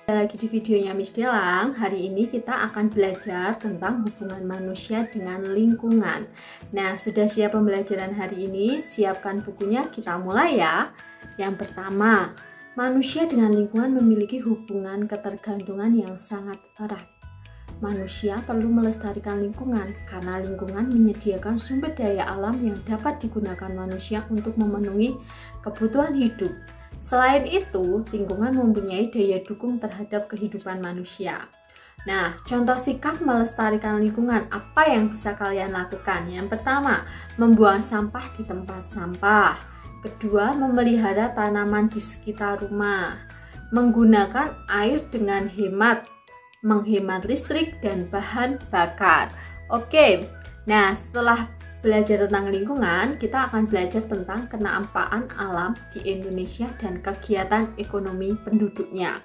Lagi di videonya Miss Delang. Hari ini kita akan belajar tentang hubungan manusia dengan lingkungan. Nah, sudah siap pembelajaran hari ini? Siapkan bukunya, kita mulai ya. Yang pertama, manusia dengan lingkungan memiliki hubungan ketergantungan yang sangat erat. Manusia perlu melestarikan lingkungan karena lingkungan menyediakan sumber daya alam yang dapat digunakan manusia untuk memenuhi kebutuhan hidup. Selain itu, lingkungan mempunyai daya dukung terhadap kehidupan manusia. Nah, contoh sikap melestarikan lingkungan, apa yang bisa kalian lakukan? Yang pertama, membuang sampah di tempat sampah. Kedua, memelihara tanaman di sekitar rumah. Menggunakan air dengan hemat, menghemat listrik dan bahan bakar. Oke, nah setelah belajar tentang lingkungan, kita akan belajar tentang kenampaan alam di Indonesia dan kegiatan ekonomi penduduknya.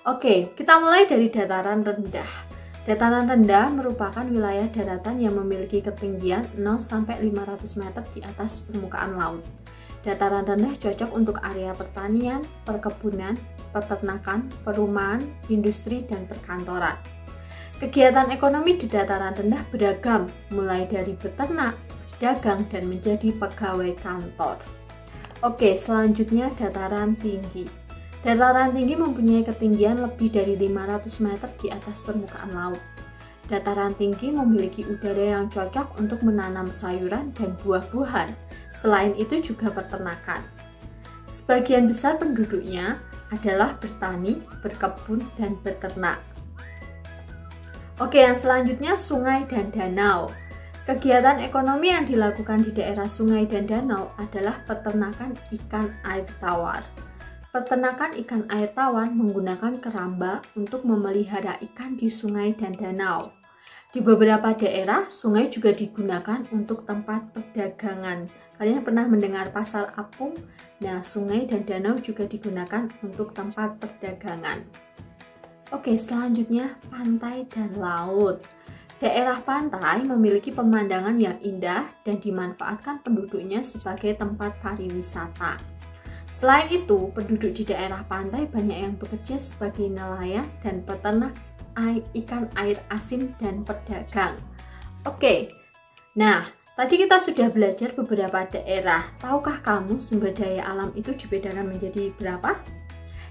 Oke, kita mulai dari dataran rendah. Dataran rendah merupakan wilayah daratan yang memiliki ketinggian 0-500 meter di atas permukaan laut. Dataran rendah cocok untuk area pertanian, perkebunan, peternakan, perumahan, industri, dan perkantoran. Kegiatan ekonomi di dataran rendah beragam, mulai dari beternak, dagang, dan menjadi pegawai kantor. Oke, selanjutnya dataran tinggi. Dataran tinggi mempunyai ketinggian lebih dari 500 meter di atas permukaan laut. Dataran tinggi memiliki udara yang cocok untuk menanam sayuran dan buah-buahan. Selain itu juga peternakan. Sebagian besar penduduknya adalah bertani, berkebun, dan beternak. Oke, yang selanjutnya sungai dan danau. Kegiatan ekonomi yang dilakukan di daerah sungai dan danau adalah peternakan ikan air tawar. Peternakan ikan air tawar menggunakan keramba untuk memelihara ikan di sungai dan danau. Di beberapa daerah, sungai juga digunakan untuk tempat perdagangan. Kalian pernah mendengar pasar apung? Nah, sungai dan danau juga digunakan untuk tempat perdagangan. Oke, selanjutnya pantai dan laut. Daerah pantai memiliki pemandangan yang indah dan dimanfaatkan penduduknya sebagai tempat pariwisata. Selain itu, penduduk di daerah pantai banyak yang bekerja sebagai nelayan dan peternak ikan air asin dan pedagang. Oke, nah tadi kita sudah belajar beberapa daerah. Tahukah kamu sumber daya alam itu dibedakan menjadi berapa?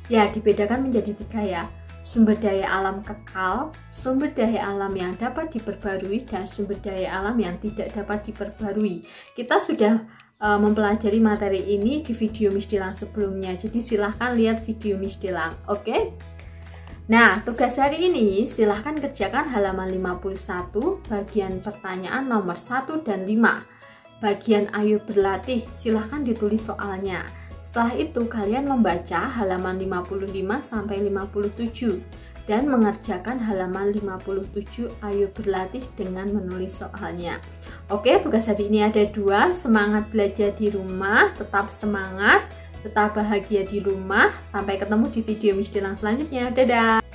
Ya, dibedakan menjadi 3 ya. Sumber daya alam kekal, sumber daya alam yang dapat diperbarui, dan sumber daya alam yang tidak dapat diperbarui. Kita sudah mempelajari materi ini di video Miss Delang sebelumnya, jadi silahkan lihat video Miss Delang, oke? Nah, tugas hari ini silahkan kerjakan halaman 51, bagian pertanyaan nomor 1 dan 5. Bagian ayo berlatih, silahkan ditulis soalnya. Setelah itu kalian membaca halaman 55-57 dan mengerjakan halaman 57 ayo berlatih dengan menulis soalnya. Oke, tugas hari ini ada 2, semangat belajar di rumah, tetap semangat, tetap bahagia di rumah. Sampai ketemu di video Miss Delang selanjutnya. Dadah!